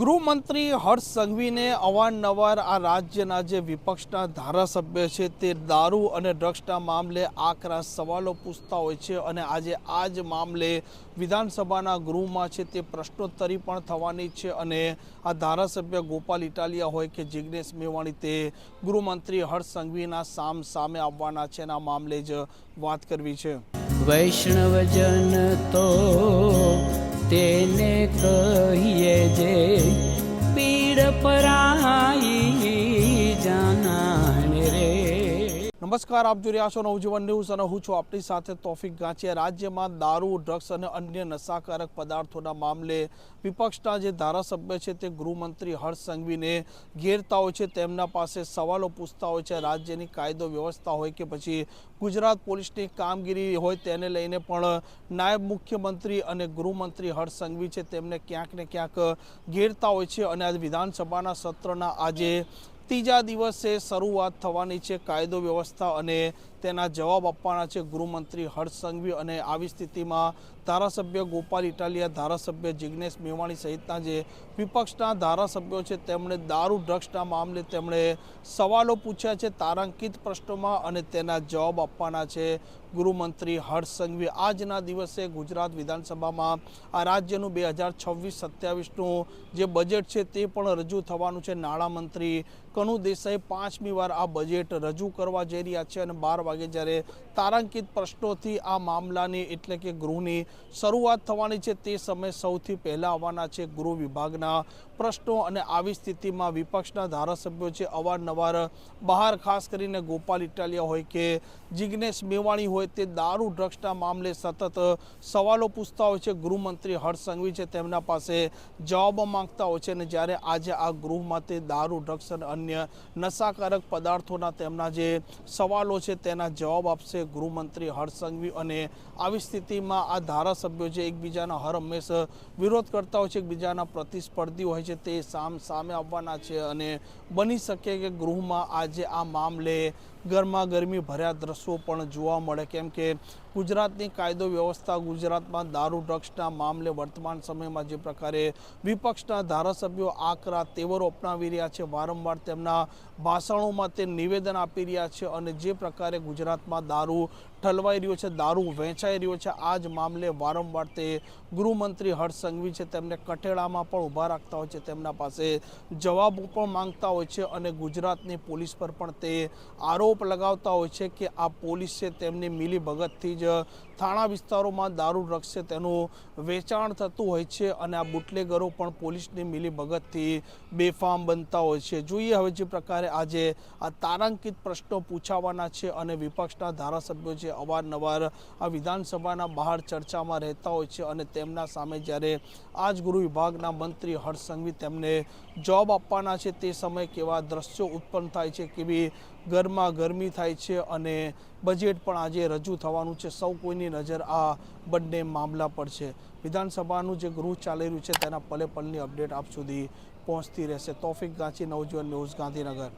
ગૃહમંત્રી હર્ષ સંઘવીને અવારનવાર આ રાજ્યના જે વિપક્ષના ધારાસભ્ય છે તે દારૂ અને ડ્રગ્સના મામલે આકરા સવાલો પૂછતા હોય છે અને આજે આ જ મામલે વિધાનસભાના ગૃહમાં છે તે પ્રશ્નોત્તરી પણ થવાની છે અને આ ધારાસભ્ય ગોપાલ ઇટાલિયા હોય કે જિગ્નેશ મેવાણી તે ગૃહમંત્રી હર્ષ સંઘવીના સામે આવવાના છે અને આ મામલે જ વાત કરવી છે। વૈષ્ણવજન તો તેને કહીએ જે પીડ પરાઈ જાનાને રે। નમસ્કાર, આપ જોઈ રહ્યા છો નવજીવન ન્યૂઝ અને હું છું આપની સાથે તોફિક ગાંચિયા। રાજ્યમાં દારૂ, ડ્રગ્સ અને અન્ય નશાકારક પદાર્થોના મામલે વિપક્ષના જે ધારાસભ્ય છે તે ગૃહમંત્રી હર્ષ સંઘવીને ઘેરતા હોય છે, તેમના પાસે સવાલો પૂછતા હોય છે। રાજ્યની કાયદો વ્યવસ્થા હોય કે પછી ગુજરાત પોલીસની કામગીરી હોય તેને લઈને પણ નાયબ મુખ્યમંત્રી અને ગૃહમંત્રી હર્ષ સંઘવી છે તેમને ક્યાંક ને ક્યાંક ઘેરતા હોય છે અને આજે વિધાનસભાના સત્રના આજે ત્રીજા દિવસે શરૂઆત થવાની છે। કાયદો વ્યવસ્થા અને તેના જવાબ આપવાના છે ગૃહમંત્રી હર્ષ સંઘવી અને આવી સ્થિતિમાં ધારાસભ્ય ગોપાલ ઇટાલિયા, ધારાસભ્ય જિગ્નેશ મેવાણી સહિતના જે વિપક્ષના ધારાસભ્યો છે તેમણે દારૂ ડ્રગ્સના મામલે તેમણે સવાલો પૂછ્યા છે તારાંકિત પ્રશ્નોમાં અને તેના જવાબ આપવાના છે ગૃહમંત્રી હર્ષ સંઘવી। આજના દિવસે ગુજરાત વિધાનસભામાં આ રાજ્યનું 2026-27નું જે બજેટ છે તે પણ રજૂ થવાનું છે। નાણામંત્રી કનુ દેસાઈ 5મી વાર આ બજેટ રજૂ કરવા જઈ રહ્યા છે અને 12 વાગે જ્યારે તારાંકિત પ્રશ્નોથી આ મામલાની એટલે કે ગૃહની શરૂઆત થવાની છે તે સમયે સૌથી પહેલાં આવવાના છે ગૃહ વિભાગના પ્રશ્નો અને આવી સ્થિતિમાં વિપક્ષના ધારાસભ્યો છે અવારનવાર બહાર ખાસ કરીને ગોપાલ ઇટાલિયા હોય કે જિગ્નેશ મેવાણી હોય તે દારૂ ડ્રગ્સના મામલે સતત સવાલો પૂછતા હોય છે। ગૃહમંત્રી હર્ષ સંઘવી છે તેમના પાસે જવાબો માંગતા હોય છે અને જ્યારે આજે આ ગૃહમાં તે દારૂ, ડ્રગ્સ અને અન્ય નશાકારક પદાર્થોના તેમના જે સવાલો છે તેના જવાબ આપશે ગૃહમંત્રી હર્ષ સંઘવી અને આવી સ્થિતિમાં આ ધારાસભ્યો જે એકબીજાના હર હંમેશ વિરોધ કરતા હોય છે, એકબીજાના પ્રતિસ્પર્ધી હોય છે તે સામે આવવાના છે અને બની શકે કે ગૃહમાં આજે આ મામલે ગરમાગરમી ભર્યા દ્રશ્યો પણ જોવા મળે, કેમ કે ગુજરાતની કાયદો વ્યવસ્થા, ગુજરાતમાં દારૂ ડ્રગ્સના મામલે વર્તમાન સમયમાં જે પ્રકારે વિપક્ષના ધારાસભ્યો આકરા તેવરો અપનાવી રહ્યા છે, વારંવાર તેમના ભાષણોમાં તે નિવેદન આપી રહ્યા છે અને જે પ્રકારે ગુજરાતમાં દારૂ ઠલવાઈ રહ્યો છે, દારૂ વેચાઈ રહ્યો છે, આ જ મામલે વારંવાર તે ગૃહમંત્રી હર્ષ સંઘવી છે તેમને કઠેડામાં પણ ઊભા રાખતા હોય છે, તેમના પાસે જવાબો પણ માંગતા હોય છે અને ગુજરાતની પોલીસ પર પણ તે આરોપ લગાવતા હોય છે કે આ પોલીસ છે તેમની મિલીભગતથી જ થાણા વિસ્તારોમાં દારૂ ડ્રગ્સ છે તેનું વેચાણ થતું હોય છે અને આ બુટલેગરો પણ પોલીસની મિલીભગતથી બેફામ બનતા હોય છે। જોઈએ હવે જે પ્રકારે આજે આ તારાંકિત પ્રશ્નો પૂછાવાના છે અને વિપક્ષના ધારાસભ્યો છે અવારનવાર આ વિધાનસભાના બહાર ચર્ચામાં રહેતા હોય છે અને તેમના સામે જ્યારે આજ ગૃહ વિભાગના મંત્રી હર્ષ સંઘવી તેમને જવાબ આપવાના છે તે સમયે કેવા દ્રશ્યો ઉત્પન્ન થાય છે, કેવી ગરમી થાય છે અને બજેટ પણ આજે રજૂ થવાનું છે। સૌ કોઈની નજર આ બંને મામલા પર છે। વિધાનસભાનું જે ગૃહ ચાલી રહ્યું છે તેના પલે પલની અપડેટ આપ સુધી પહોંચતી રહેશે। તોફિક ગાંચી, નવજીવન ન્યૂઝ, ગાંધીનગર।